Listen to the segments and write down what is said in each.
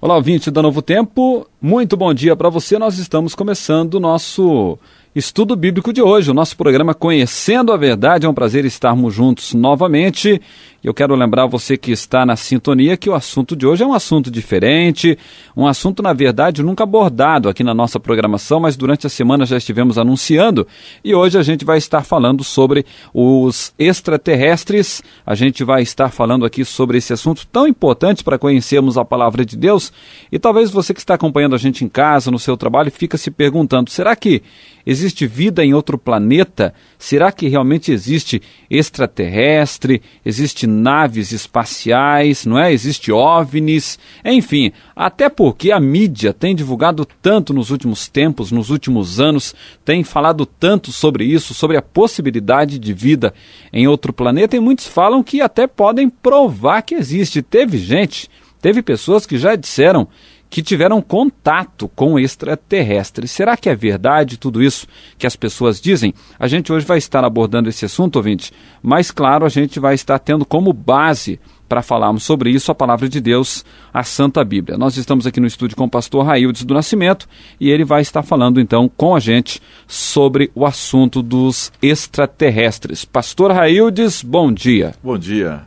Olá, ouvinte da Novo Tempo, muito bom dia para você. Nós estamos começando o nosso estudo bíblico de hoje, o nosso programa Conhecendo a Verdade. É um prazer estarmos juntos novamente. Eu quero lembrar você que está na sintonia que o assunto de hoje é um assunto diferente, um assunto, na verdade, nunca abordado aqui na nossa programação, mas durante a semana já estivemos anunciando, e hoje a gente vai estar falando sobre os extraterrestres. A gente vai estar falando aqui sobre esse assunto tão importante para conhecermos a palavra de Deus, e talvez você que está acompanhando a gente em casa, no seu trabalho, fica se perguntando, será que existe vida em outro planeta? Será que realmente existe extraterrestre? Existe naves espaciais, não é? Existe OVNIs? Enfim, até porque a mídia tem divulgado tanto nos últimos tempos, nos últimos anos, tem falado tanto sobre isso, sobre a possibilidade de vida em outro planeta, e muitos falam que até podem provar que existe. Teve pessoas que já disseram que tiveram contato com extraterrestres. Será que é verdade tudo isso que as pessoas dizem? A gente hoje vai estar abordando esse assunto, ouvinte, mas claro, a gente vai estar tendo como base para falarmos sobre isso a palavra de Deus, a Santa Bíblia. Nós estamos aqui no estúdio com o pastor Raildes do Nascimento e ele vai estar falando então com a gente sobre o assunto dos extraterrestres. Pastor Raildes, bom dia. Bom dia,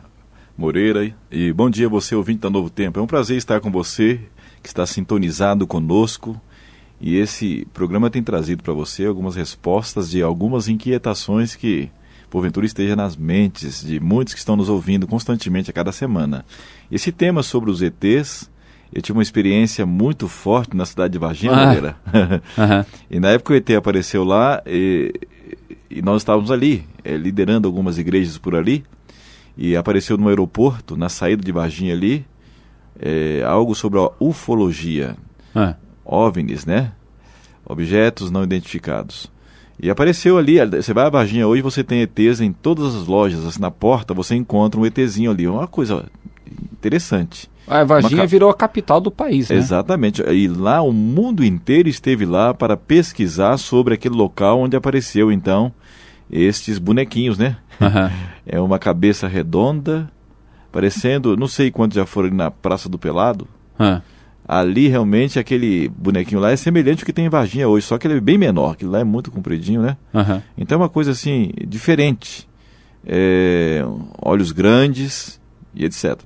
Moreira, e bom dia você, ouvinte da Novo Tempo. É um prazer estar com você, que está sintonizado conosco, e esse programa tem trazido para você algumas respostas de algumas inquietações que porventura esteja nas mentes de muitos que estão nos ouvindo constantemente a cada semana. Esse tema sobre os ETs, eu tive uma experiência muito forte na cidade de Varginha, Moreira. E na época o ET apareceu lá e nós estávamos ali, liderando algumas igrejas por ali, e apareceu no aeroporto, na saída de Varginha ali, algo sobre a ufologia, OVNIs, né? Objetos não identificados. E apareceu ali, você vai a Varginha hoje, você tem ETs em todas as lojas, assim, na porta você encontra um ETzinho ali, uma coisa interessante. A Varginha virou a capital do país, né? Exatamente, e lá o mundo inteiro esteve lá para pesquisar sobre aquele local onde apareceu então estes bonequinhos, né? É uma cabeça redonda, parecendo, não sei quantos já foram ali na Praça do Pelado. Ali realmente aquele bonequinho lá é semelhante ao que tem em Varginha hoje, só que ele é bem menor, aquilo lá é muito compridinho, né? Então é uma coisa assim, diferente. Olhos grandes e etc.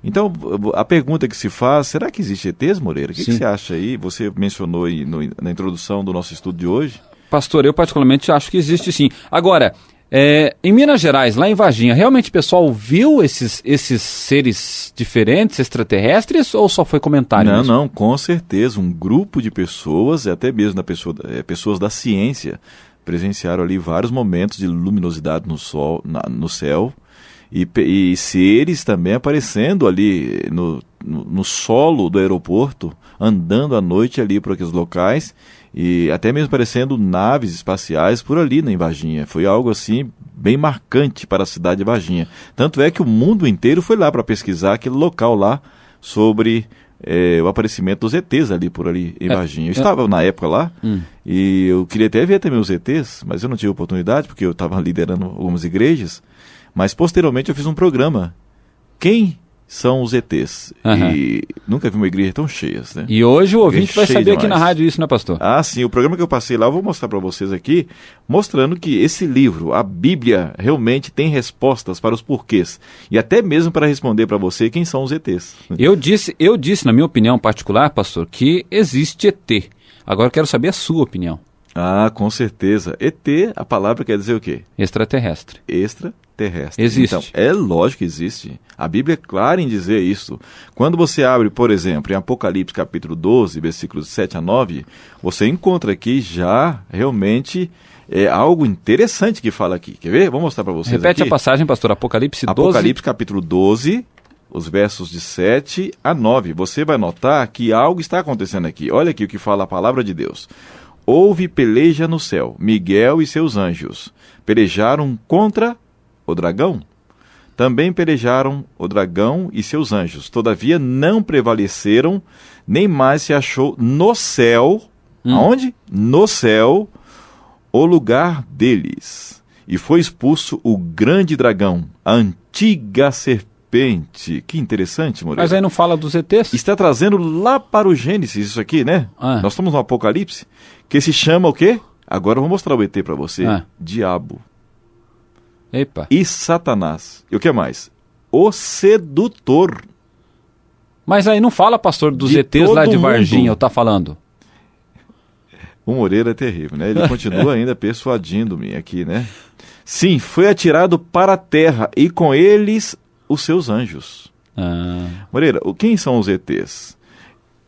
Então a pergunta que se faz, será que existe ETs, Moreira? O que você acha aí? Você mencionou aí na introdução do nosso estudo de hoje. Pastor, eu particularmente acho que existe sim. Agora, em Minas Gerais, lá em Varginha, realmente o pessoal viu esses seres diferentes, extraterrestres, ou só foi comentário? Não, com certeza. Um grupo de pessoas, até mesmo pessoas da ciência, presenciaram ali vários momentos de luminosidade no céu, e seres também aparecendo ali no solo do aeroporto, andando à noite ali por aqueles locais, e até mesmo aparecendo naves espaciais por ali em Varginha. Foi algo assim bem marcante para a cidade de Varginha. Tanto é que o mundo inteiro foi lá para pesquisar aquele local lá sobre o aparecimento dos ETs ali por ali em Varginha. Eu estava na época lá e eu queria até ver também os ETs, mas eu não tive oportunidade porque eu estava liderando algumas igrejas. Mas posteriormente eu fiz um programa. Quem são os ETs? E nunca vi uma igreja tão cheia, né? E hoje o ouvinte vai saber aqui na rádio isso, né, pastor? Sim, o programa que eu passei lá, eu vou mostrar para vocês aqui, mostrando que esse livro, a Bíblia, realmente tem respostas para os porquês. E até mesmo para responder para você quem são os ETs. Eu disse, na minha opinião particular, pastor, que existe ET. Agora eu quero saber a sua opinião. Com certeza. ET, a palavra quer dizer o quê? Extraterrestre. Extraterrestre. Existe. Então, é lógico que existe. A Bíblia é clara em dizer isso. Quando você abre, por exemplo, em Apocalipse capítulo 12, versículos 7 a 9, você encontra aqui já realmente algo interessante que fala aqui. Quer ver? Vou mostrar para vocês. Repete aqui. A passagem, pastor. Apocalipse 12. Apocalipse capítulo 12, os versos de 7 a 9. Você vai notar que algo está acontecendo aqui. Olha aqui o que fala a palavra de Deus. Houve peleja no céu. Miguel e seus anjos pelejaram contra o dragão. Também pelejaram o dragão e seus anjos. Todavia não prevaleceram, nem mais se achou no céu. Aonde? No céu, o lugar deles. E foi expulso o grande dragão, a antiga serpente serpente. Que interessante, Moreira. Mas aí não fala dos ETs? Está trazendo lá para o Gênesis isso aqui, né? Nós estamos no Apocalipse, que se chama o quê? Agora eu vou mostrar o ET para você. Diabo. Epa. E Satanás. E o que mais? O sedutor. Mas aí não fala, pastor, dos ETs lá de Varginha, eu tá falando. O Moreira é terrível, né? Ele continua ainda persuadindo-me aqui, né? Sim, foi atirado para a terra e com eles os seus anjos. Moreira, quem são os ETs?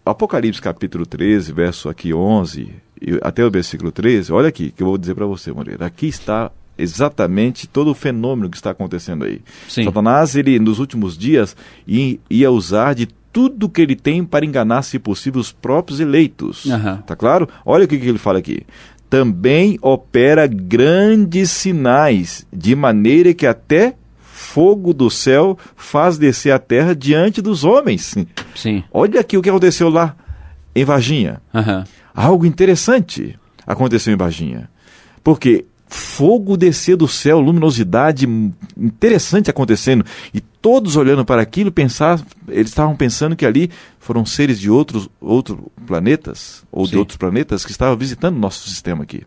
Apocalipse capítulo 13, verso aqui 11, até o versículo 13, olha aqui que eu vou dizer para você, Moreira. Aqui está exatamente todo o fenômeno que está acontecendo aí. Sim. Satanás, ele nos últimos dias ia usar de tudo que ele tem para enganar, se possível, os próprios eleitos. Tá claro? Olha o que ele fala aqui. Também opera grandes sinais, de maneira que até fogo do céu faz descer a terra diante dos homens. Sim. Olha aqui o que aconteceu lá em Varginha. Algo interessante aconteceu em Varginha. Porque fogo descer do céu, luminosidade interessante acontecendo. E todos olhando para aquilo, eles estavam pensando que ali foram seres de outros planetas, ou de outros planetas que estavam visitando o nosso sistema aqui.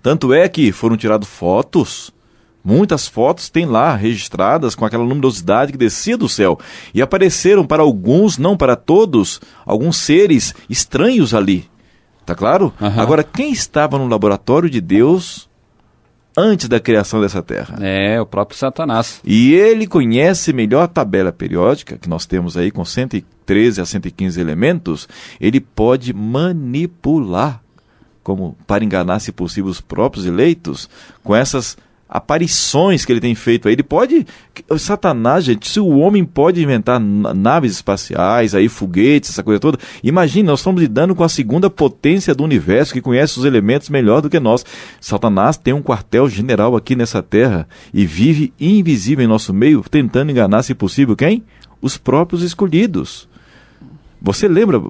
Tanto é que foram tiradas fotos, muitas fotos tem lá registradas com aquela luminosidade que descia do céu. E apareceram para alguns, não para todos, alguns seres estranhos ali. Tá claro? Agora, quem estava no laboratório de Deus antes da criação dessa terra? É, o próprio Satanás. E ele conhece melhor a tabela periódica, que nós temos aí com 113 a 115 elementos. Ele pode manipular, como para enganar, se possível, os próprios eleitos, com essas aparições que ele tem feito aí. Ele pode... Satanás, gente, se o homem pode inventar naves espaciais, aí foguetes, essa coisa toda, imagina, nós estamos lidando com a segunda potência do universo, que conhece os elementos melhor do que nós. Satanás tem um quartel-general aqui nessa terra e vive invisível em nosso meio, tentando enganar, se possível, quem? Os próprios escolhidos. Você lembra,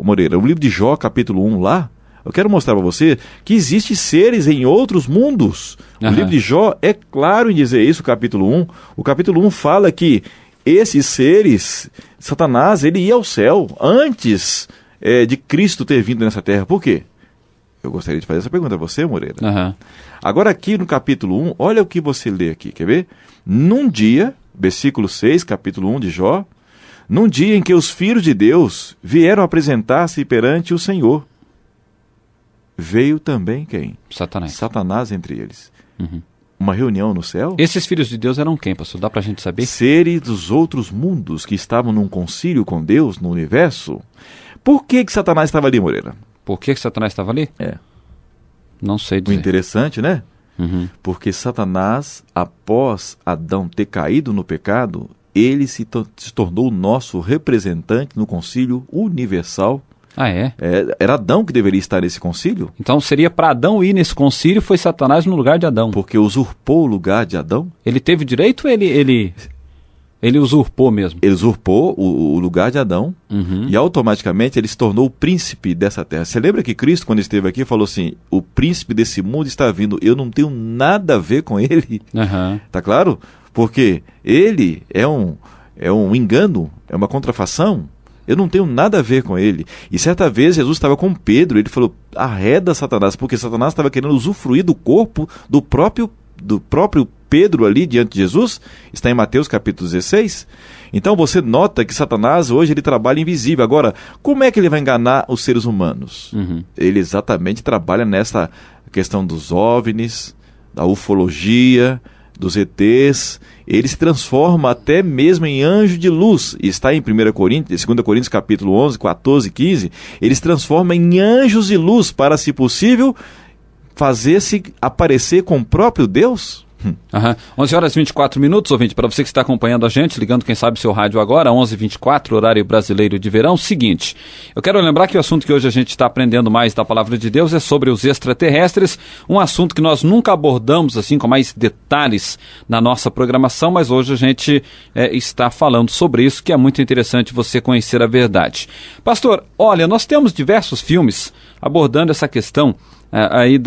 Moreira, o livro de Jó, capítulo 1 lá? Eu quero mostrar para você que existem seres em outros mundos. O livro de Jó é claro em dizer isso, o capítulo 1. O capítulo 1 fala que esses seres, Satanás, ele ia ao céu antes de Cristo ter vindo nessa terra. Por quê? Eu gostaria de fazer essa pergunta a você, Moreira. Agora aqui no capítulo 1, olha o que você lê aqui, quer ver? Num dia, versículo 6, capítulo 1 de Jó, num dia em que os filhos de Deus vieram apresentar-se perante o Senhor, veio também quem? Satanás. Satanás entre eles. Uma reunião no céu. Esses filhos de Deus eram quem, pastor? Dá pra gente saber? Seres dos outros mundos que estavam num concílio com Deus no universo. Por que Satanás estava ali, Moreira? Por que Satanás estava ali? Não sei dizer. O interessante, né? Porque Satanás, após Adão ter caído no pecado, ele se tornou o nosso representante no concílio universal. Era Adão que deveria estar nesse concílio. Então seria para Adão ir nesse concílio, foi Satanás no lugar de Adão. Porque usurpou o lugar de Adão. Ele teve direito ou ele usurpou mesmo? Ele usurpou o lugar de Adão e automaticamente ele se tornou o príncipe dessa terra. Você lembra que Cristo, quando esteve aqui, falou assim, o príncipe desse mundo está vindo, eu não tenho nada a ver com ele. Tá claro? Porque ele é um engano, é uma contrafação. Eu não tenho nada a ver com ele. E certa vez Jesus estava com Pedro, ele falou, arreda Satanás, porque Satanás estava querendo usufruir do corpo do próprio Pedro ali diante de Jesus. Está em Mateus capítulo 16. Então você nota que Satanás hoje ele trabalha invisível. Agora, como é que ele vai enganar os seres humanos? Ele exatamente trabalha nessa questão dos OVNIs, da ufologia, dos ETs. Ele se transforma até mesmo em anjo de luz. E está em 2 Coríntios capítulo 11, 14 e 15. Ele se transforma em anjos de luz para, se possível, fazer-se aparecer com o próprio Deus. 11 horas e 24 minutos, ouvinte, para você que está acompanhando a gente, ligando quem sabe seu rádio agora, 11h24, horário brasileiro de verão. Seguinte, eu quero lembrar que o assunto que hoje a gente está aprendendo mais da palavra de Deus é sobre os extraterrestres, um assunto que nós nunca abordamos assim com mais detalhes na nossa programação, mas hoje a gente está falando sobre isso, que é muito interessante você conhecer a verdade. Pastor, olha, nós temos diversos filmes abordando essa questão aí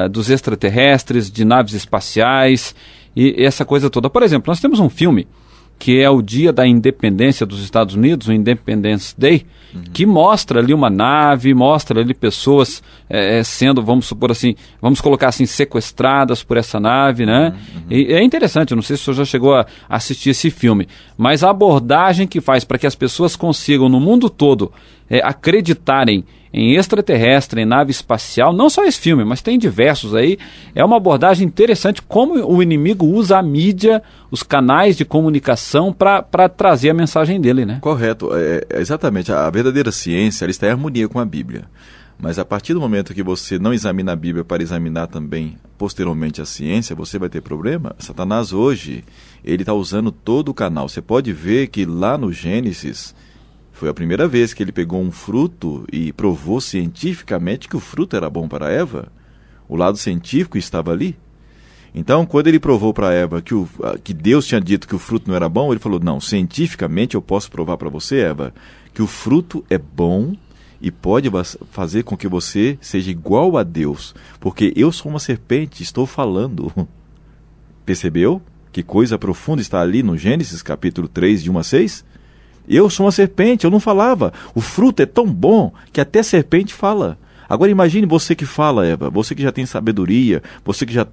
dos extraterrestres, de naves espaciais e essa coisa toda. Por exemplo, nós temos um filme que é o dia da independência dos Estados Unidos, o Independence Day, que mostra ali uma nave, mostra ali pessoas sendo, vamos supor assim, vamos colocar assim, sequestradas por essa nave, né? E é interessante, eu não sei se o senhor já chegou a assistir esse filme, mas a abordagem que faz para que as pessoas consigam no mundo todo acreditarem em extraterrestre, em nave espacial, não só esse filme, mas tem diversos aí, é uma abordagem interessante como o inimigo usa a mídia, os canais de comunicação para trazer a mensagem dele, né? Correto, exatamente, a verdadeira ciência ela está em harmonia com a Bíblia, mas a partir do momento que você não examina a Bíblia para examinar também posteriormente a ciência, você vai ter problema. Satanás hoje, ele está usando todo o canal, você pode ver que lá no Gênesis, foi a primeira vez que ele pegou um fruto e provou cientificamente que o fruto era bom para Eva. O lado científico estava ali. Então, quando ele provou para Eva que Deus tinha dito que o fruto não era bom, ele falou, não, cientificamente eu posso provar para você, Eva, que o fruto é bom e pode fazer com que você seja igual a Deus, porque eu sou uma serpente, estou falando. Percebeu? Que coisa profunda está ali no Gênesis, capítulo 3, de 1 a 6? Eu sou uma serpente, eu não falava. O fruto é tão bom que até serpente fala. Agora imagine você que fala, Eva, você que já tem sabedoria, você que já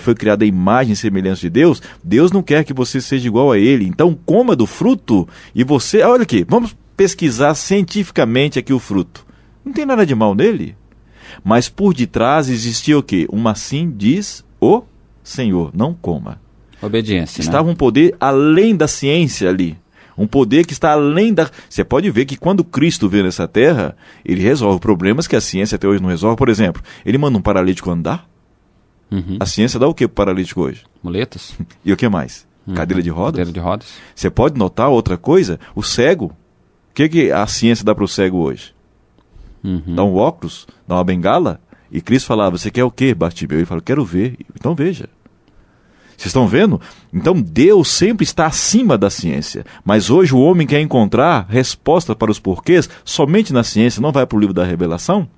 foi criada a imagem e semelhança de Deus, Deus não quer que você seja igual a Ele. Então coma do fruto e você... Olha aqui, vamos pesquisar cientificamente aqui o fruto. Não tem nada de mal nele. Mas por detrás existia o quê? Uma assim diz o Senhor, não coma. Obediência, Estava um poder além da ciência ali. Um poder que está além da... Você pode ver que quando Cristo veio nessa terra, ele resolve problemas que a ciência até hoje não resolve. Por exemplo, ele manda um paralítico andar. A ciência dá o que para o paralítico hoje? Muletas. E o que mais? Cadeira de rodas? Cadeira de rodas. Você pode notar outra coisa? O cego. O que a ciência dá para o cego hoje? Dá um óculos, dá uma bengala. E Cristo falava, você quer o quê, Bartimeu? Ele falou, quero ver. Então veja. Vocês estão vendo? Então Deus sempre está acima da ciência. Mas hoje o homem quer encontrar resposta para os porquês somente na ciência, não vai para o livro da Revelação?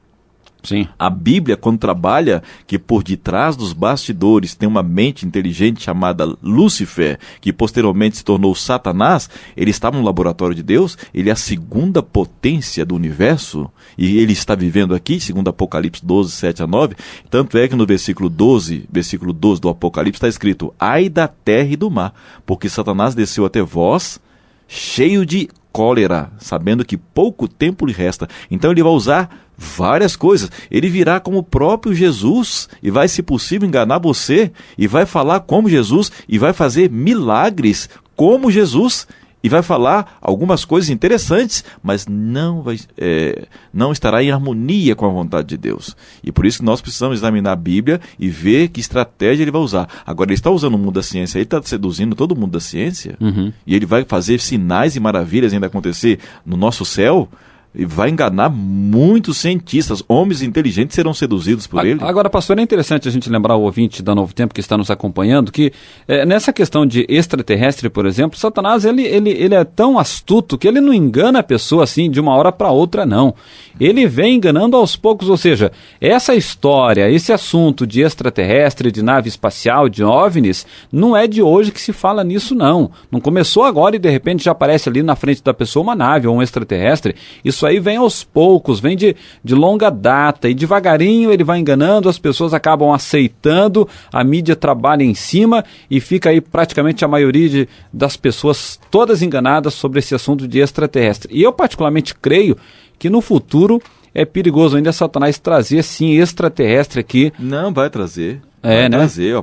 Sim. A Bíblia, quando trabalha que por detrás dos bastidores tem uma mente inteligente chamada Lúcifer, que posteriormente se tornou Satanás, ele estava no laboratório de Deus, ele é a segunda potência do universo, e ele está vivendo aqui, segundo Apocalipse 12, 7 a 9, tanto é que no versículo 12 do Apocalipse está escrito, ai da terra e do mar, porque Satanás desceu até vós, cheio de cólera, sabendo que pouco tempo lhe resta. Então ele vai usar várias coisas. Ele virá como o próprio Jesus e vai, se possível, enganar você e vai falar como Jesus e vai fazer milagres como Jesus e vai falar algumas coisas interessantes, mas não estará em harmonia com a vontade de Deus. E por isso que nós precisamos examinar a Bíblia e ver que estratégia ele vai usar. Agora, ele está usando o mundo da ciência, ele está seduzindo todo mundo da ciência, e ele vai fazer sinais e maravilhas ainda acontecer no nosso céu, e vai enganar muitos cientistas, homens inteligentes serão seduzidos por ele. Agora, pastor, é interessante a gente lembrar o ouvinte da Novo Tempo que está nos acompanhando que nessa questão de extraterrestre, por exemplo, Satanás ele é tão astuto que ele não engana a pessoa assim de uma hora para outra, não. Ele vem enganando aos poucos, ou seja, essa história, esse assunto de extraterrestre, de nave espacial, de OVNIs, não é de hoje que se fala nisso, não. Não começou agora e de repente já aparece ali na frente da pessoa uma nave ou um extraterrestre. Isso aí vem aos poucos, vem de longa data e devagarinho ele vai enganando, as pessoas acabam aceitando, a mídia trabalha em cima e fica aí praticamente a maioria das pessoas todas enganadas sobre esse assunto de extraterrestre. E eu particularmente creio que no futuro é perigoso ainda Satanás trazer sim extraterrestre aqui. Não, vai trazer. Né?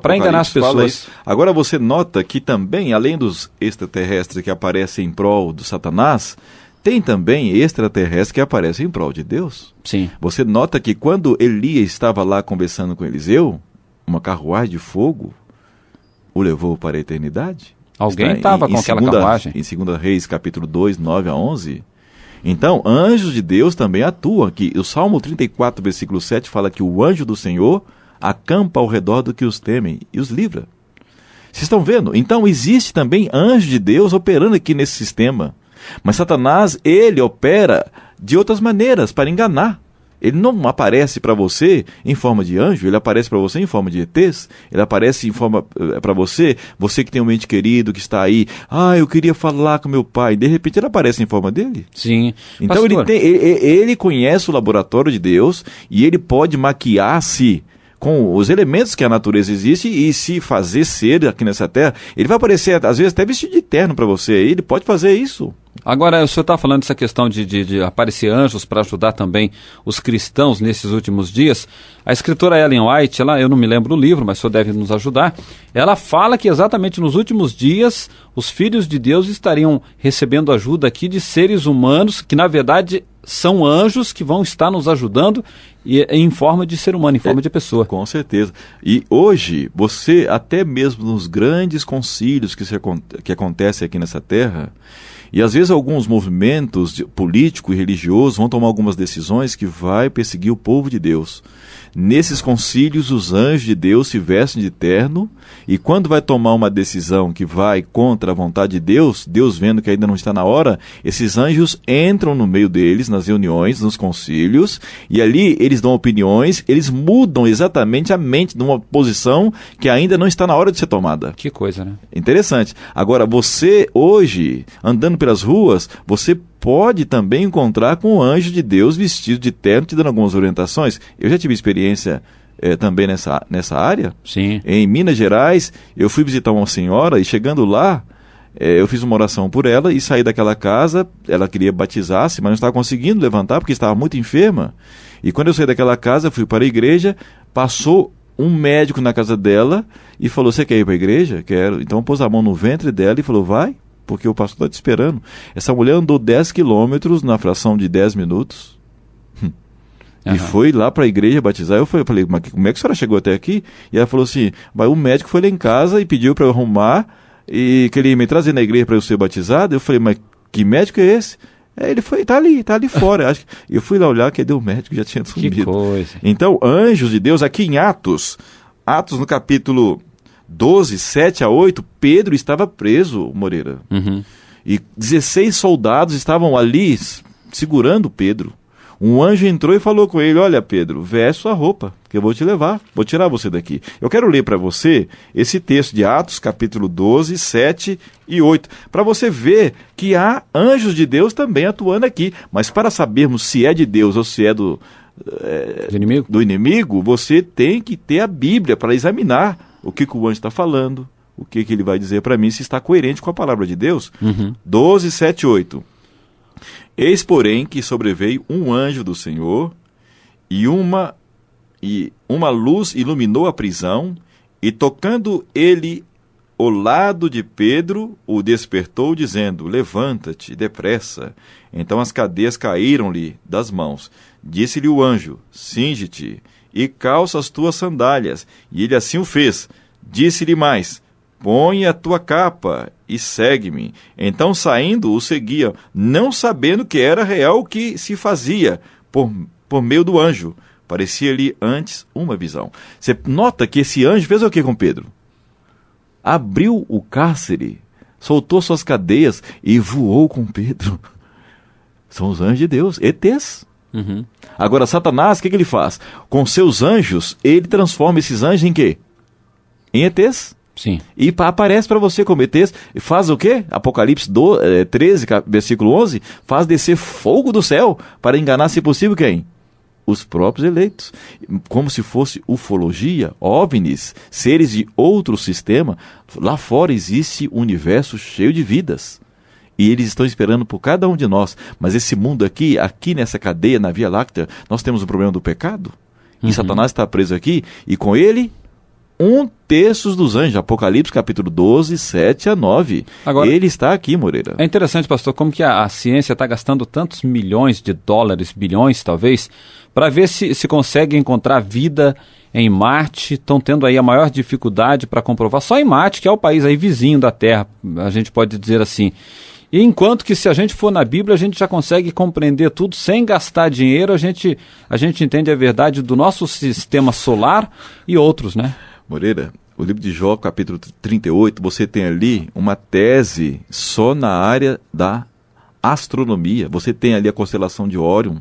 Para enganar as pessoas. Agora você nota que também, além dos extraterrestres que aparecem em prol do Satanás, tem também extraterrestres que aparecem em prol de Deus. Sim. Você nota que quando Elias estava lá conversando com Eliseu, uma carruagem de fogo o levou para a eternidade. Alguém estava com aquela carruagem. Em 2 Reis, capítulo 2, 9 a 11. Então, anjos de Deus também atuam aqui. O Salmo 34, versículo 7, fala que o anjo do Senhor acampa ao redor do que os temem e os livra. Vocês estão vendo? Então, existe também anjo de Deus operando aqui nesse sistema. Mas Satanás, ele opera de outras maneiras para enganar. Ele não aparece para você em forma de anjo, ele aparece para você em forma de ETs, ele aparece em forma para você que tem um ente querido, que está aí, eu queria falar com meu pai, de repente ele aparece em forma dele. Sim. Então ele conhece o laboratório de Deus e ele pode maquiar-se com os elementos que a natureza existe e se fazer ser aqui nessa terra. Ele vai aparecer, às vezes, até vestido de terno para você, ele pode fazer isso. Agora, o senhor está falando dessa questão de aparecer anjos para ajudar também os cristãos nesses últimos dias. A escritora Ellen White, eu não me lembro do livro, mas o senhor deve nos ajudar, ela fala que exatamente nos últimos dias os filhos de Deus estariam recebendo ajuda aqui de seres humanos que, na verdade, são anjos que vão estar nos ajudando em forma de ser humano, em forma de pessoa. Com certeza. E hoje, você, até mesmo nos grandes concílios que acontecem aqui nessa terra, e às vezes alguns movimentos políticos e religiosos vão tomar algumas decisões que vai perseguir o povo de Deus. Nesses concílios, os anjos de Deus se vestem de terno, e quando vai tomar uma decisão que vai contra a vontade de Deus, Deus vendo que ainda não está na hora, esses anjos entram no meio deles, nas reuniões, nos concílios, e ali eles dão opiniões, eles mudam exatamente a mente de uma posição que ainda não está na hora de ser tomada. Que coisa, né? Interessante. Agora, você hoje, andando pelas ruas, você pode também encontrar com um anjo de Deus vestido de terno, te dando algumas orientações. Eu já tive experiência também nessa área. Sim. Em Minas Gerais, eu fui visitar uma senhora e chegando lá, eu fiz uma oração por ela e saí daquela casa. Ela queria batizar-se, mas não estava conseguindo levantar porque estava muito enferma. E quando eu saí daquela casa, fui para a igreja, passou um médico na casa dela e falou: "Você quer ir para a igreja?" "Quero." Então pôs a mão no ventre dela e falou: "Vai, porque o pastor está te esperando." Essa mulher andou 10 quilômetros na fração de 10 minutos. E foi lá para a igreja batizar. Eu falei: "Mas como é que a senhora chegou até aqui?" E ela falou assim: "O médico foi lá em casa e pediu para eu arrumar e que ele ia me trazer na igreja para eu ser batizado." Eu falei: "Mas que médico é esse?" Ele foi, tá ali fora. Acho que eu fui lá olhar, cadê o médico? Já tinha sumido. Que coisa. Então, anjos de Deus, aqui em Atos no capítulo 12, 7 a 8, Pedro estava preso, Moreira. E 16 soldados estavam ali segurando Pedro. Um anjo entrou e falou com ele: "Olha, Pedro, veste sua roupa, que eu vou te levar, vou tirar você daqui." Eu quero ler para você esse texto de Atos, capítulo 12, 7 e 8, para você ver que há anjos de Deus também atuando aqui. Mas para sabermos se é de Deus ou se é do inimigo, você tem que ter a Bíblia para examinar o que o anjo está falando, o que ele vai dizer para mim, se está coerente com a palavra de Deus. 12, 7 e 8. "Eis, porém, que sobreveio um anjo do Senhor, e uma luz iluminou a prisão, e tocando ele o lado de Pedro, o despertou, dizendo: Levanta-te depressa. Então as cadeias caíram-lhe das mãos. Disse-lhe o anjo: Cinge-te e calça as tuas sandálias. E ele assim o fez. Disse-lhe mais: Põe a tua capa e segue-me. Então, saindo, o seguia, não sabendo que era real o que se fazia por meio do anjo. Parecia-lhe antes uma visão. Você nota que esse anjo fez o que com Pedro? Abriu o cárcere, soltou suas cadeias e voou com Pedro. São os anjos de Deus, ETs. Agora, Satanás, o que ele faz? Com seus anjos, ele transforma esses anjos em quê? Em ETs. Sim. E aparece para você como ETs. Faz o quê? Apocalipse 13, versículo 11. Faz descer fogo do céu para enganar, se possível, quem? Os próprios eleitos. Como se fosse ufologia, OVNIs, seres de outro sistema. Lá fora existe um universo cheio de vidas. E eles estão esperando por cada um de nós. Mas esse mundo aqui nessa cadeia, na Via Láctea, nós temos o problema do pecado. E Satanás está preso aqui. E com ele, 1/3 dos anjos. Apocalipse capítulo 12, 7 a 9. Agora, ele está aqui, Moreira. É interessante, pastor, como que a ciência está gastando tantos milhões de dólares, bilhões talvez, para ver se consegue encontrar vida em Marte. Estão tendo aí a maior dificuldade para comprovar. Só em Marte, que é o país aí vizinho da Terra, a gente pode dizer assim. E enquanto que se a gente for na Bíblia, a gente já consegue compreender tudo sem gastar dinheiro, a gente entende a verdade do nosso sistema solar e outros, né? Moreira, o livro de Jó, capítulo 38, você tem ali uma tese só na área da astronomia. Você tem ali a constelação de Órion.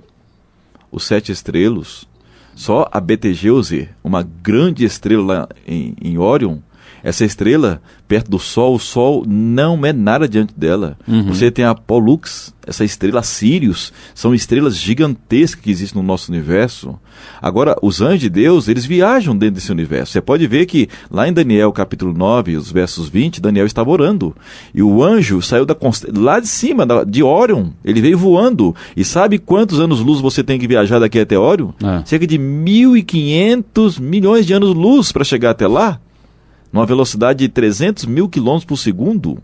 os 7 estrelos, só a Betelgeuse, uma grande estrela lá em Órion, essa estrela, perto do Sol, o Sol não é nada diante dela. Você tem a Pollux, essa estrela, a Sirius, são estrelas gigantescas que existem no nosso universo. Agora, os anjos de Deus, eles viajam dentro desse universo. Você pode ver que lá em Daniel, capítulo 9, os versos 20, Daniel estava orando. E o anjo saiu lá de cima, de Órion, ele veio voando. E sabe quantos anos-luz você tem que viajar daqui até Órion? Cerca de 1.500 milhões de anos-luz para chegar até lá. Numa velocidade de 300 mil quilômetros por segundo.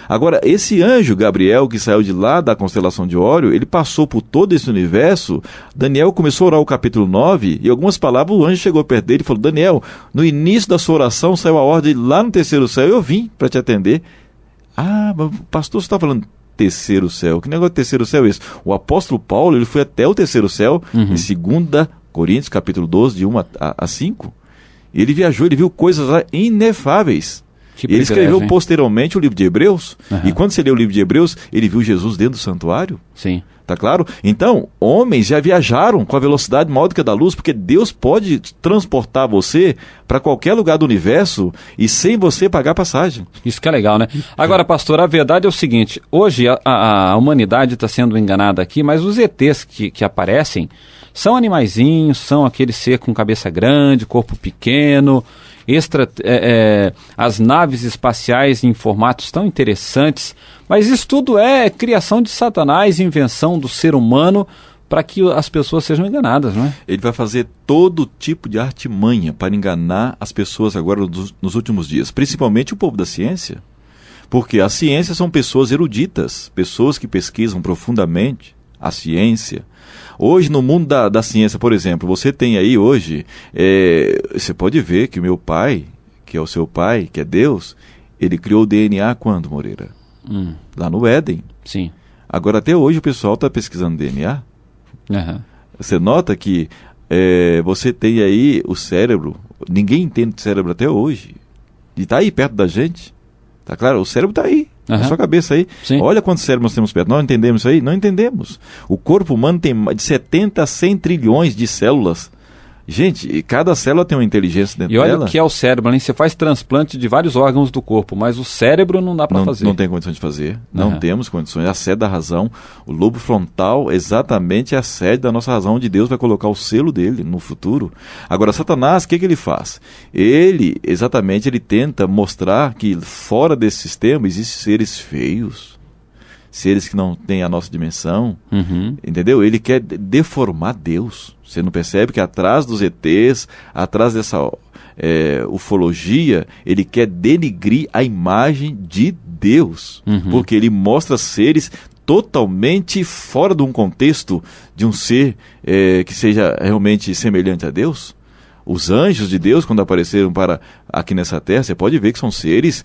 Agora, esse anjo, Gabriel, que saiu de lá da constelação de Órion, ele passou por todo esse universo. Daniel começou a orar o capítulo 9, e algumas palavras, o anjo chegou perto dele e falou: Daniel, no início da sua oração saiu a ordem lá no terceiro céu, eu vim para te atender. Ah, mas pastor, você está falando terceiro céu? Que negócio de terceiro céu é esse? O apóstolo Paulo, ele foi até o terceiro céu, em 2 Coríntios, capítulo 12, de 1 a 5. Ele viajou, ele viu coisas lá inefáveis. Ele escreveu posteriormente o livro de Hebreus. E quando você lê o livro de Hebreus, ele viu Jesus dentro do santuário. Sim. Tá claro? Então, homens já viajaram com a velocidade maior do que a da luz, porque Deus pode transportar você para qualquer lugar do universo e sem você pagar passagem. Isso que é legal, né? Agora, pastor, a verdade é o seguinte: hoje a humanidade está sendo enganada aqui, mas os ETs que aparecem são animaizinhos, são aquele ser com cabeça grande, corpo pequeno, as naves espaciais em formatos tão interessantes, mas isso tudo é criação de Satanás, invenção do ser humano para que as pessoas sejam enganadas, não é? Ele vai fazer todo tipo de artimanha para enganar as pessoas agora nos últimos dias, principalmente o povo da ciência, porque a ciência são pessoas eruditas, pessoas que pesquisam profundamente a ciência. Hoje, no mundo da ciência, por exemplo, você tem aí hoje, você pode ver que o meu pai, que é o seu pai, que é Deus, ele criou o DNA quando, Moreira? Lá no Éden. Sim. Agora, até hoje, o pessoal está pesquisando DNA. Você nota que você tem aí o cérebro, ninguém entende o cérebro até hoje, e está aí perto da gente. Tá claro? O cérebro está aí. Na sua cabeça aí. Sim. Olha quantos cérebros nós temos perto. Nós entendemos isso aí? Não entendemos. O corpo humano tem de 70 a 100 trilhões de células. Gente, cada célula tem uma inteligência dentro dela. E olha o que é o cérebro, hein? Você faz transplante de vários órgãos do corpo, mas o cérebro não dá para fazer. Não tem condição de fazer. Não temos condições. É a sede da razão. O lobo frontal exatamente é a sede da nossa razão, onde Deus vai colocar o selo dele no futuro. Agora, Satanás, o que ele faz? Ele tenta mostrar que fora desse sistema existem seres feios, seres que não têm a nossa dimensão, entendeu? Ele quer deformar Deus. Você não percebe que atrás dos ETs, atrás dessa ufologia, ele quer denigrir a imagem de Deus, porque ele mostra seres totalmente fora de um contexto de um ser que seja realmente semelhante a Deus. Os anjos de Deus, quando apareceram aqui nessa terra, você pode ver que são seres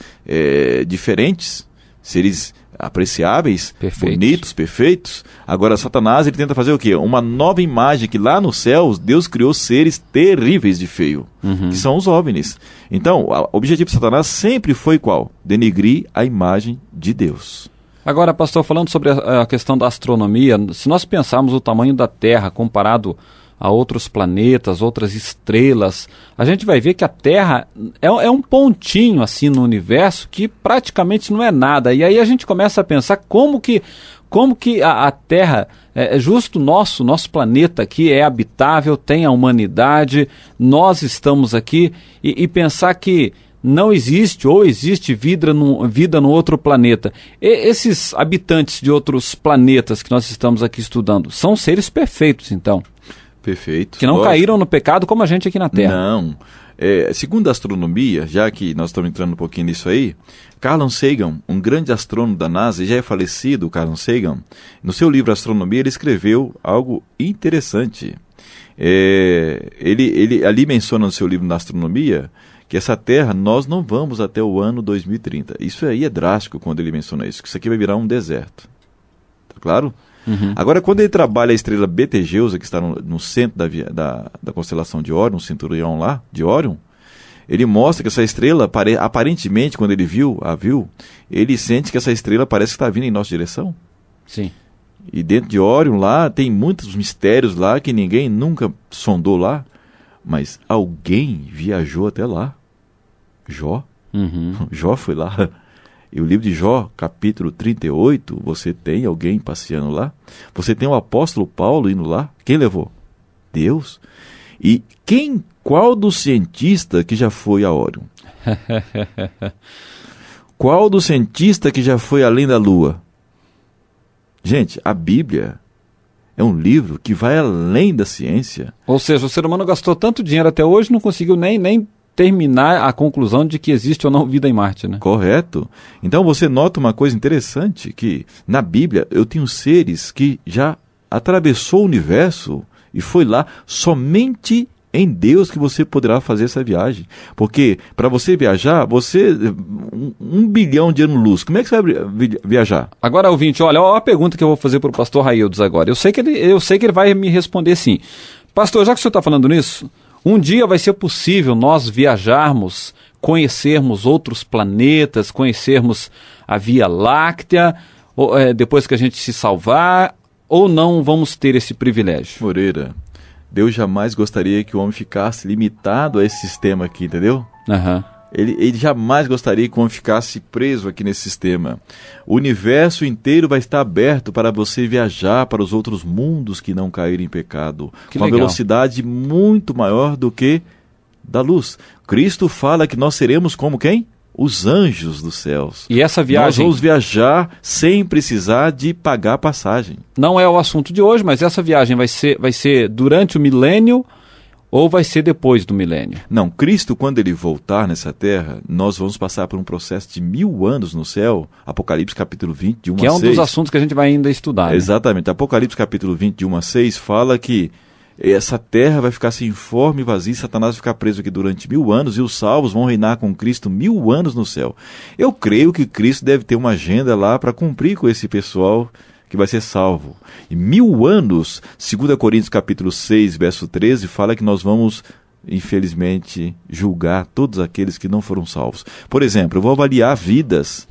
diferentes, seres apreciáveis, bonitos, perfeitos. Agora, Satanás, ele tenta fazer o quê? Uma nova imagem, que lá nos céus, Deus criou seres terríveis de feio, que são os OVNIs. Então, o objetivo de Satanás sempre foi qual? Denigrir a imagem de Deus. Agora, pastor, falando sobre a questão da astronomia, se nós pensarmos o tamanho da Terra comparado a outros planetas, outras estrelas, a gente vai ver que a Terra é um pontinho assim no universo que praticamente não é nada. E aí a gente começa a pensar como que a Terra, justo nosso planeta aqui é habitável, tem a humanidade, nós estamos aqui, e pensar que não existe ou existe vida no outro planeta. Esses habitantes de outros planetas que nós estamos aqui estudando são seres perfeitos, então? Perfeito. Que não caíram no pecado como a gente aqui na Terra. Não. Segundo a astronomia, já que nós estamos entrando um pouquinho nisso aí, Carl Sagan, um grande astrônomo da NASA, já é falecido, Carl Sagan, no seu livro Astronomia, ele escreveu algo interessante. Ele ali menciona no seu livro na Astronomia que essa Terra, nós não vamos até o ano 2030. Isso aí é drástico quando ele menciona isso, que isso aqui vai virar um deserto. Tá claro? Agora, quando ele trabalha a estrela Betelgeuse, que está no centro da constelação de Órion, no cinturão lá de Órion, ele mostra que essa estrela, aparentemente, quando ele a viu, ele sente que essa estrela parece que está vindo em nossa direção. Sim. E dentro de Órion lá tem muitos mistérios lá que ninguém nunca sondou lá, mas alguém viajou até lá. Jó. Jó foi lá. E o livro de Jó, capítulo 38, você tem alguém passeando lá. Você tem o apóstolo Paulo indo lá. Quem levou? Deus. E qual dos cientistas que já foi a Órion? Qual dos cientistas que já foi além da Lua? Gente, a Bíblia é um livro que vai além da ciência. Ou seja, o ser humano gastou tanto dinheiro até hoje, não conseguiu nem terminar a conclusão de que existe ou não vida em Marte, né? Correto. Então você nota uma coisa interessante, que na Bíblia eu tenho seres que já atravessou o universo e foi lá somente em Deus que você poderá fazer essa viagem. Porque para você viajar, um bilhão de anos-luz, como é que você vai viajar? Agora, ouvinte, olha a pergunta que eu vou fazer para o pastor Raildes agora. Eu sei que ele vai me responder sim. Pastor, já que o senhor está falando nisso, um dia vai ser possível nós viajarmos, conhecermos outros planetas, conhecermos a Via Láctea, depois que a gente se salvar, ou não vamos ter esse privilégio? Moreira, Deus jamais gostaria que o homem ficasse limitado a esse sistema aqui, entendeu? Ele jamais gostaria que o homem ficasse preso aqui nesse sistema. O universo inteiro vai estar aberto para você viajar para os outros mundos que não caíram em pecado. Que com uma legal. velocidade muito maior do que da luz. Cristo fala que nós seremos como quem? Os anjos dos céus. E essa Nós viagem vamos viajar sem precisar de pagar passagem. não é o assunto de hoje, mas essa viagem vai ser durante o milênio ou vai ser depois do milênio? Não, Cristo, quando ele voltar nessa terra, nós vamos passar por um processo de 1000 anos no céu. Apocalipse capítulo 20, de 1 Que a é um 6. dos assuntos que a gente vai ainda estudar. Né? Exatamente. Apocalipse capítulo 20, de 1 a 6, fala que essa terra vai ficar sem forma e vazia, Satanás vai ficar preso aqui durante 1000 anos e os salvos vão reinar com Cristo 1000 anos no céu. Eu creio que Cristo deve ter uma agenda lá para cumprir com esse pessoal que vai ser salvo. E 1000 anos, 2 Coríntios capítulo 6, verso 13, fala que nós vamos, infelizmente, julgar todos aqueles que não foram salvos. Por exemplo, eu vou avaliar vidas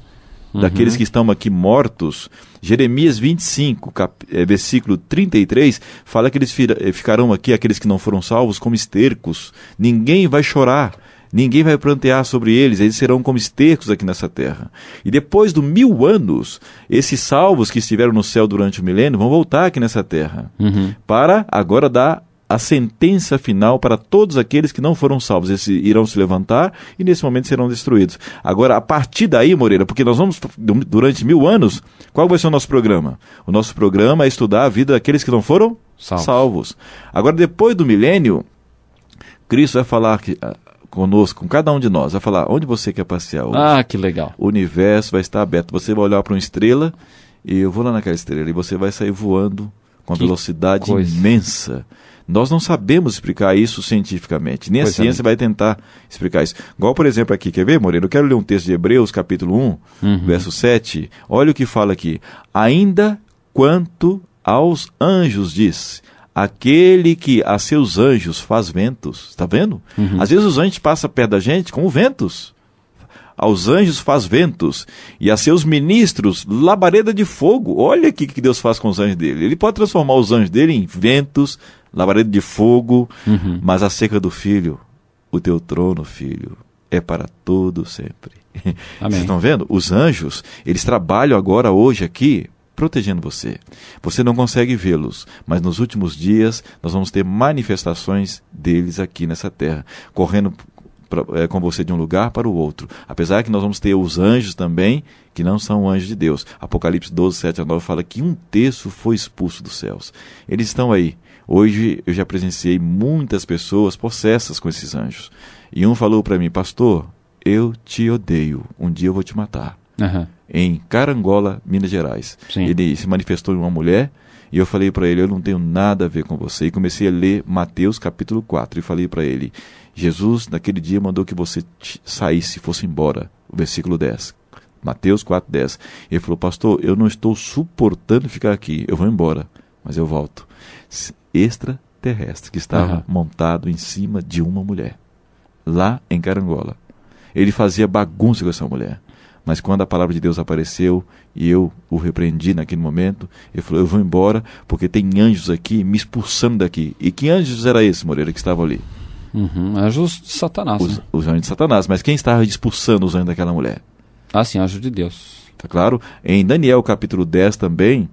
daqueles que estão aqui mortos. Jeremias 25, versículo 33, fala que eles ficarão aqui, aqueles que não foram salvos, como estercos. Ninguém vai chorar, ninguém vai prantear sobre eles serão como estercos aqui nessa terra. E depois do 1000 anos, esses salvos que estiveram no céu durante o milênio vão voltar aqui nessa terra, para agora dar a sentença final para todos aqueles que não foram salvos. Eles irão se levantar e nesse momento serão destruídos. Agora, a partir daí, Moreira, porque nós vamos, durante 1000 anos, qual vai ser o nosso programa? O nosso programa é estudar a vida daqueles que não foram salvos. Agora, depois do milênio, Cristo vai falar conosco, com cada um de nós, vai falar, onde você quer passear hoje? Ah, que legal. O universo vai estar aberto. Você vai olhar para uma estrela e eu vou lá naquela estrela e você vai sair voando com uma velocidade imensa. Nós não sabemos explicar isso cientificamente, nem a ciência vai tentar explicar isso. Igual, por exemplo, aqui, quer ver, Moreira? Eu quero ler um texto de Hebreus, capítulo 1, verso 7. Olha o que fala aqui. Ainda quanto aos anjos, diz, aquele que a seus anjos faz ventos. Está vendo? Às vezes os anjos passam perto da gente como ventos. Aos anjos faz ventos, e a seus ministros labareda de fogo. Olha aqui o que Deus faz com os anjos dele. Ele pode transformar os anjos dele em ventos, labareda de fogo, mas acerca do Filho, o teu trono, Filho, é para todo sempre. Amém. Vocês estão vendo? Os anjos, eles trabalham agora, hoje aqui, protegendo você. Você não consegue vê-los, mas nos últimos dias nós vamos ter manifestações deles aqui nessa terra, correndo com você de um lugar para o outro. Apesar que nós vamos ter os anjos também, que não são anjos de Deus. Apocalipse 12, 7 a 9 fala que 1/3 foi expulso dos céus. Eles estão aí. Hoje eu já presenciei muitas pessoas possessas com esses anjos. E um falou para mim, pastor, eu te odeio, um dia eu vou te matar. Em Carangola, Minas Gerais. Sim. Ele se manifestou em uma mulher, e eu falei para ele, eu não tenho nada a ver com você. E comecei a ler Mateus capítulo 4, e falei para ele, Jesus naquele dia mandou que você saísse, fosse embora. O versículo 10. Mateus 4, 10. Ele falou, pastor, eu não estou suportando ficar aqui, eu vou embora, mas eu volto. Extraterrestre, que estava montado em cima de uma mulher, lá em Carangola. Ele fazia bagunça com essa mulher. Mas quando a palavra de Deus apareceu e eu o repreendi naquele momento, ele falou, eu vou embora porque tem anjos aqui me expulsando daqui. E que anjos era esse, Moreira, que estavam ali? Anjos de Satanás. Os anjos de Satanás. Mas quem estava expulsando os anjos daquela mulher? Ah, sim, anjo de Deus. Tá claro? Em Daniel capítulo 10 também,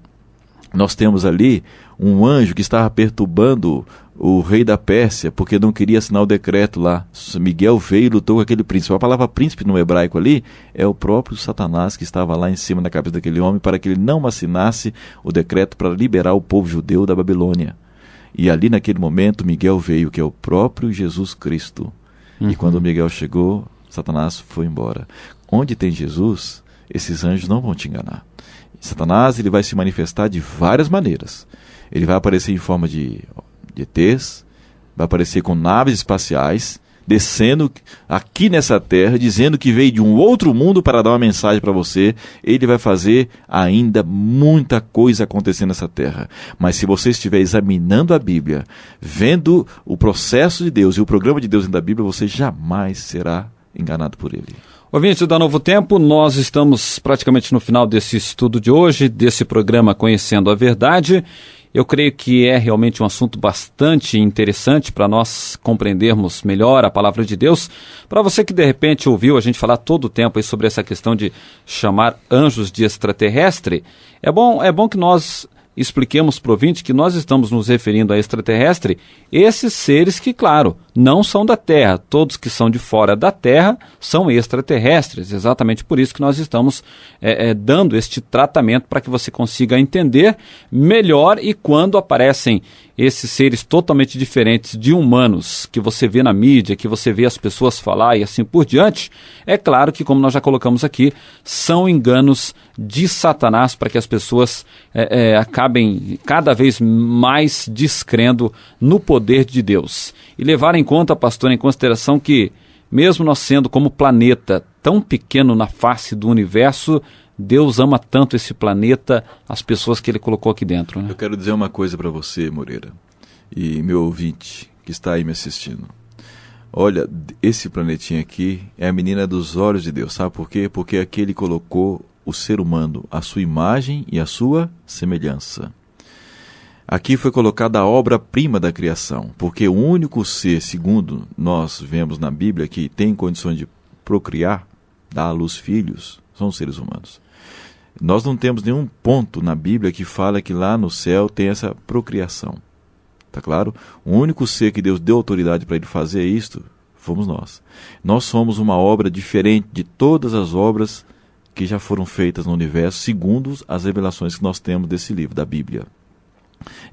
nós temos ali um anjo que estava perturbando o rei da Pérsia, porque não queria assinar o decreto lá. Miguel veio e lutou com aquele príncipe. A palavra príncipe no hebraico ali é o próprio Satanás que estava lá em cima da cabeça daquele homem para que ele não assinasse o decreto para liberar o povo judeu da Babilônia. E ali naquele momento Miguel veio, que é o próprio Jesus Cristo. E quando Miguel chegou, Satanás foi embora. Onde tem Jesus, esses anjos não vão te enganar. Satanás, ele vai se manifestar de várias maneiras. Ele vai aparecer em forma de ETs, vai aparecer com naves espaciais, descendo aqui nessa terra, dizendo que veio de um outro mundo para dar uma mensagem para você. Ele vai fazer ainda muita coisa acontecer nessa terra. Mas se você estiver examinando a Bíblia, vendo o processo de Deus e o programa de Deus dentro da Bíblia, você jamais será enganado por ele. Ouvintes da Novo Tempo, nós estamos praticamente no final desse estudo de hoje, desse programa Conhecendo a Verdade. Eu creio que é realmente um assunto bastante interessante para nós compreendermos melhor a palavra de Deus. Para você que de repente ouviu a gente falar todo o tempo aí sobre essa questão de chamar anjos de extraterrestre, é bom que nós expliquemos para o ouvinte que nós estamos nos referindo a extraterrestre, esses seres que, claro, não são da Terra. Todos que são de fora da Terra são extraterrestres. Exatamente por isso que nós estamos dando este tratamento para que você consiga entender melhor. E quando aparecem esses seres totalmente diferentes de humanos que você vê na mídia, que você vê as pessoas falar e assim por diante, é claro que, como nós já colocamos aqui, são enganos de Satanás para que as pessoas acabem cada vez mais descrendo no poder de Deus. E levar em conta, pastor, em consideração que, mesmo nós sendo como planeta tão pequeno na face do universo, Deus ama tanto esse planeta, as pessoas que Ele colocou aqui dentro, né? Eu quero dizer uma coisa para você, Moreira, e meu ouvinte que está aí me assistindo. Olha, esse planetinha aqui é a menina dos olhos de Deus, sabe por quê? Porque aqui Ele colocou o ser humano, a sua imagem e a sua semelhança. Aqui foi colocada a obra-prima da criação, porque o único ser, segundo nós vemos na Bíblia, que tem condições de procriar, dar à luz filhos, são os seres humanos. Nós não temos nenhum ponto na Bíblia que fala que lá no céu tem essa procriação. Tá claro? O único ser que Deus deu autoridade para ele fazer isto, fomos nós. Nós somos uma obra diferente de todas as obras que já foram feitas no universo, segundo as revelações que nós temos desse livro, da Bíblia.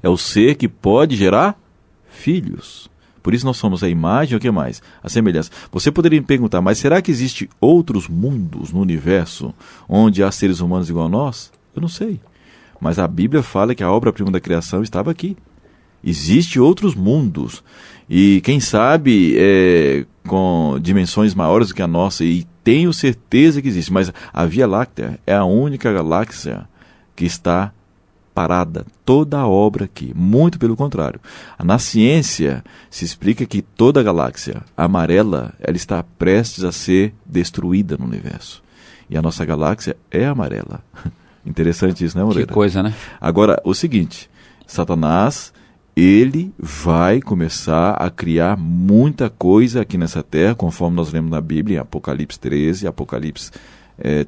É o ser que pode gerar filhos. Por isso nós somos a imagem, o que mais? A semelhança. Você poderia me perguntar, mas será que existem outros mundos no universo onde há seres humanos igual a nós? Eu não sei. Mas a Bíblia fala que a obra-prima da criação estava aqui. Existem outros mundos. E quem sabe com dimensões maiores do que a nossa. E tenho certeza que existe. Mas a Via Láctea é a única galáxia que está parada, toda a obra aqui, muito pelo contrário. Na ciência se explica que toda a galáxia amarela, ela está prestes a ser destruída no universo. E a nossa galáxia é amarela. Interessante isso, né, Moreira? Que coisa, né? Agora, o seguinte, Satanás, ele vai começar a criar muita coisa aqui nessa terra, conforme nós lemos na Bíblia, em Apocalipse 13, Apocalipse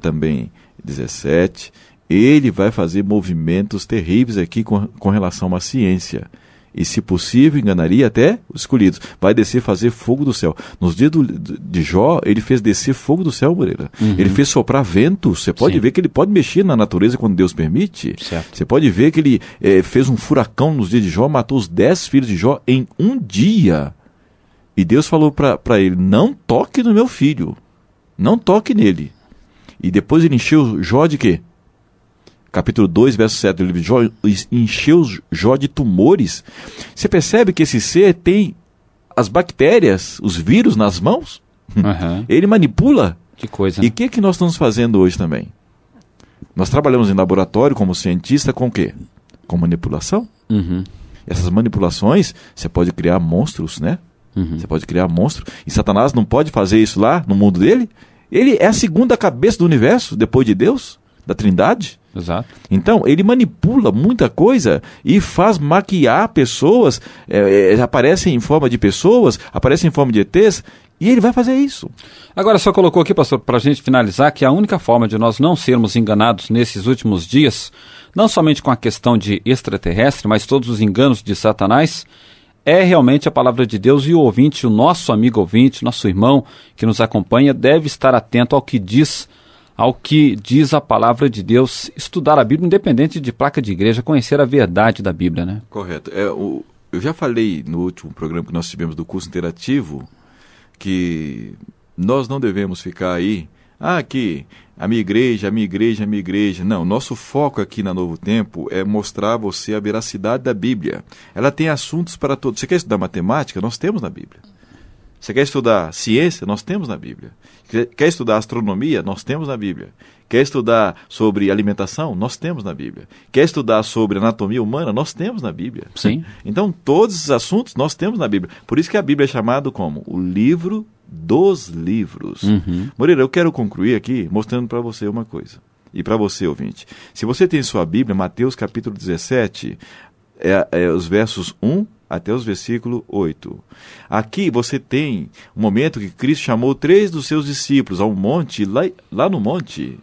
também 17, ele vai fazer movimentos terríveis aqui com relação à ciência. E, se possível, enganaria até os escolhidos. Vai descer fazer fogo do céu. Nos dias de Jó, ele fez descer fogo do céu, Moreira. Ele fez soprar vento. Você pode ver que ele pode mexer na natureza quando Deus permite. Certo. Você pode ver que ele fez um furacão nos dias de Jó, matou os 10 filhos de Jó em um dia. E Deus falou para ele, não toque no meu filho. Não toque nele. E depois ele encheu Jó de quê? Capítulo 2, verso 7 do livro de Jó, encheu Jó de tumores. Você percebe que esse ser tem as bactérias, os vírus nas mãos? Ele manipula. Que coisa. E o que nós estamos fazendo hoje também? Nós trabalhamos em laboratório como cientista com o quê? Com manipulação. Essas manipulações, você pode criar monstros, né? Você pode criar monstros. E Satanás não pode fazer isso lá no mundo dele? Ele é a segunda cabeça do universo, depois de Deus, da Trindade. Exato. Então, ele manipula muita coisa e faz maquiar pessoas, aparecem em forma de pessoas, aparecem em forma de ETs, e ele vai fazer isso. Agora, só colocou aqui, pastor, para a gente finalizar, que a única forma de nós não sermos enganados nesses últimos dias, não somente com a questão de extraterrestre, mas todos os enganos de Satanás, é realmente a palavra de Deus, e o ouvinte, o nosso amigo ouvinte, nosso irmão que nos acompanha, deve estar atento ao que diz a palavra de Deus, estudar a Bíblia, independente de placa de igreja, conhecer a verdade da Bíblia, né? Correto. Eu já falei no último programa que nós tivemos do curso interativo que nós não devemos ficar aí, aqui, a minha igreja. Não, nosso foco aqui na Novo Tempo é mostrar a você a veracidade da Bíblia. Ela tem assuntos para todos. Você quer estudar matemática? Nós temos na Bíblia. Você quer estudar ciência? Nós temos na Bíblia. Quer estudar astronomia? Nós temos na Bíblia. Quer estudar sobre alimentação? Nós temos na Bíblia. Quer estudar sobre anatomia humana? Nós temos na Bíblia. Sim. Então, todos os assuntos nós temos na Bíblia. Por isso que a Bíblia é chamada como o livro dos livros. Moreira, eu quero concluir aqui mostrando para você uma coisa. E para você, ouvinte. Se você tem sua Bíblia, Mateus capítulo 17, os versos 1 até os versículos 8. Aqui você tem um momento que Cristo chamou 3 dos seus discípulos a um monte, lá no monte.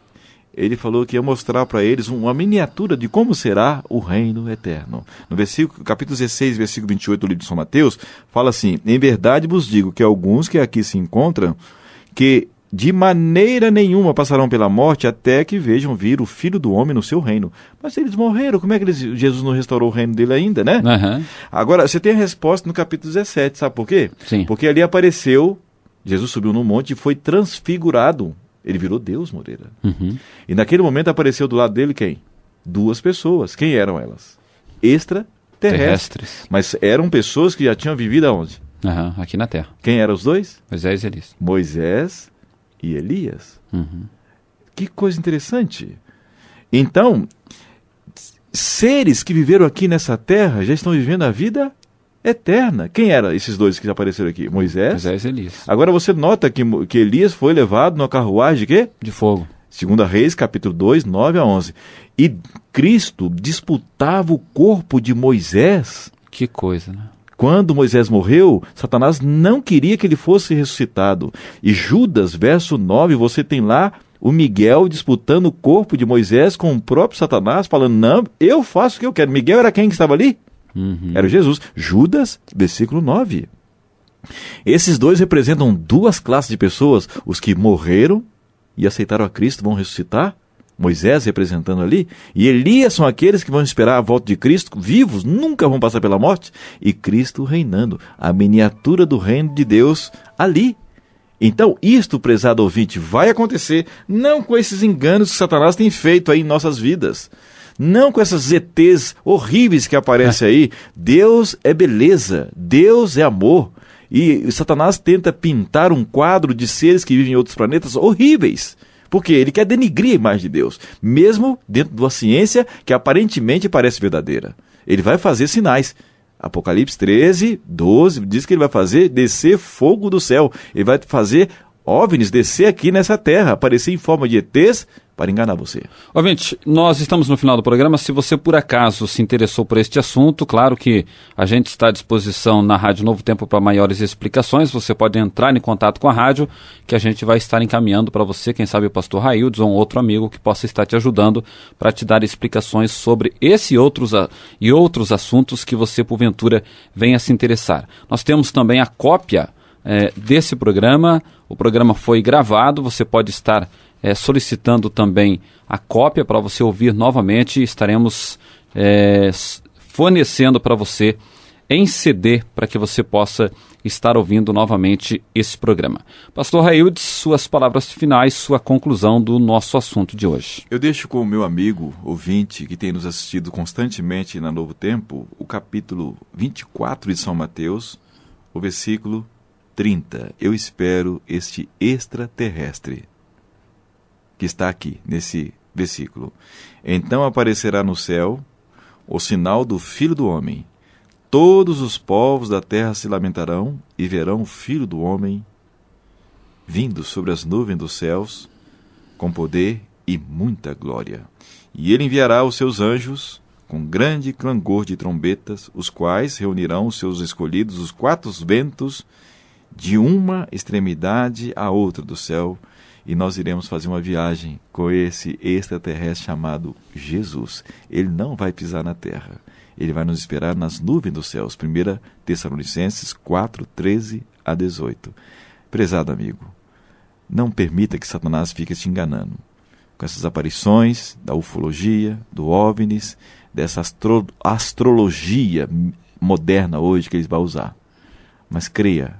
Ele falou que ia mostrar para eles uma miniatura de como será o reino eterno. No capítulo 16, versículo 28 do livro de São Mateus, fala assim: em verdade vos digo que alguns que aqui se encontram, que de maneira nenhuma passarão pela morte até que vejam vir o Filho do Homem no seu reino. Mas eles morreram, como é que Jesus não restaurou o reino dele ainda, né? Agora, você tem a resposta no capítulo 17, sabe por quê? Sim. Porque ali apareceu, Jesus subiu no monte e foi transfigurado. Ele virou Deus, Moreira. E naquele momento apareceu do lado dele quem? 2 pessoas. Quem eram elas? Extraterrestres. Mas eram pessoas que já tinham vivido aonde? Aqui na Terra. Quem eram os 2? Moisés e Elias. Moisés e Elias. Que coisa interessante. Então, seres que viveram aqui nessa terra já estão vivendo a vida eterna. Quem eram esses 2 que apareceram aqui? Moisés e Elias. Agora você nota que Elias foi levado numa carruagem de quê? De fogo. 2 Reis, capítulo 2, 9 a 11. E Cristo disputava o corpo de Moisés. Que coisa, né? Quando Moisés morreu, Satanás não queria que ele fosse ressuscitado. E Judas, verso 9, você tem lá o Miguel disputando o corpo de Moisés com o próprio Satanás, falando, não, eu faço o que eu quero. Miguel era quem que estava ali? Era Jesus. Judas, versículo 9. Esses 2 representam 2 classes de pessoas. Os que morreram e aceitaram a Cristo vão ressuscitar. Moisés representando ali, e Elias são aqueles que vão esperar a volta de Cristo, vivos, nunca vão passar pela morte, e Cristo reinando, a miniatura do reino de Deus ali. Então, isto, prezado ouvinte, vai acontecer, não com esses enganos que Satanás tem feito aí em nossas vidas, não com essas ETs horríveis que aparecem aí. Deus é beleza, Deus é amor, e Satanás tenta pintar um quadro de seres que vivem em outros planetas horríveis, porque ele quer denigrir a imagem de Deus, mesmo dentro de uma ciência que aparentemente parece verdadeira. Ele vai fazer sinais. Apocalipse 13, 12, diz que ele vai fazer descer fogo do céu. Ele vai fazer OVNIs descer aqui nessa terra, aparecer em forma de ETs para enganar você. Ouvinte, nós estamos no final do programa. Se você por acaso se interessou por este assunto, claro que a gente está à disposição na Rádio Novo Tempo para maiores explicações. Você pode entrar em contato com a rádio, que a gente vai estar encaminhando para você, quem sabe o pastor Raildes ou um outro amigo que possa estar te ajudando para te dar explicações sobre esse e outros assuntos que você porventura venha se interessar. Nós temos também a cópia desse programa. O programa foi gravado, você pode estar solicitando também a cópia para você ouvir novamente. Estaremos fornecendo para você em CD para que você possa estar ouvindo novamente esse programa. Pastor Raildes, suas palavras finais, sua conclusão do nosso assunto de hoje. Eu deixo com o meu amigo ouvinte que tem nos assistido constantemente na Novo Tempo o capítulo 24 de São Mateus, o versículo 30. Eu espero este extraterrestre que está aqui, nesse versículo. Então aparecerá no céu o sinal do Filho do Homem. Todos os povos da terra se lamentarão e verão o Filho do Homem vindo sobre as nuvens dos céus, com poder e muita glória. E ele enviará os seus anjos com grande clangor de trombetas, os quais reunirão os seus escolhidos, os quatro ventos, de uma extremidade à outra do céu, e nós iremos fazer uma viagem com esse extraterrestre chamado Jesus. Ele não vai pisar na terra, ele vai nos esperar nas nuvens dos céus. 1 Tessalonicenses 4, 13 a 18. Prezado amigo, não permita que Satanás fique te enganando com essas aparições da ufologia, do OVNIs, dessa astrologia moderna hoje que eles vão usar. Mas creia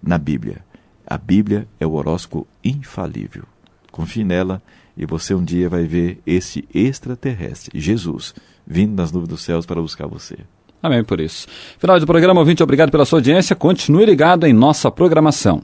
na Bíblia. A Bíblia é o horóscopo infalível. Confie nela e você um dia vai ver esse extraterrestre, Jesus, vindo das nuvens dos céus para buscar você. Amém por isso. Final do programa, ouvinte, obrigado pela sua audiência. Continue ligado em nossa programação.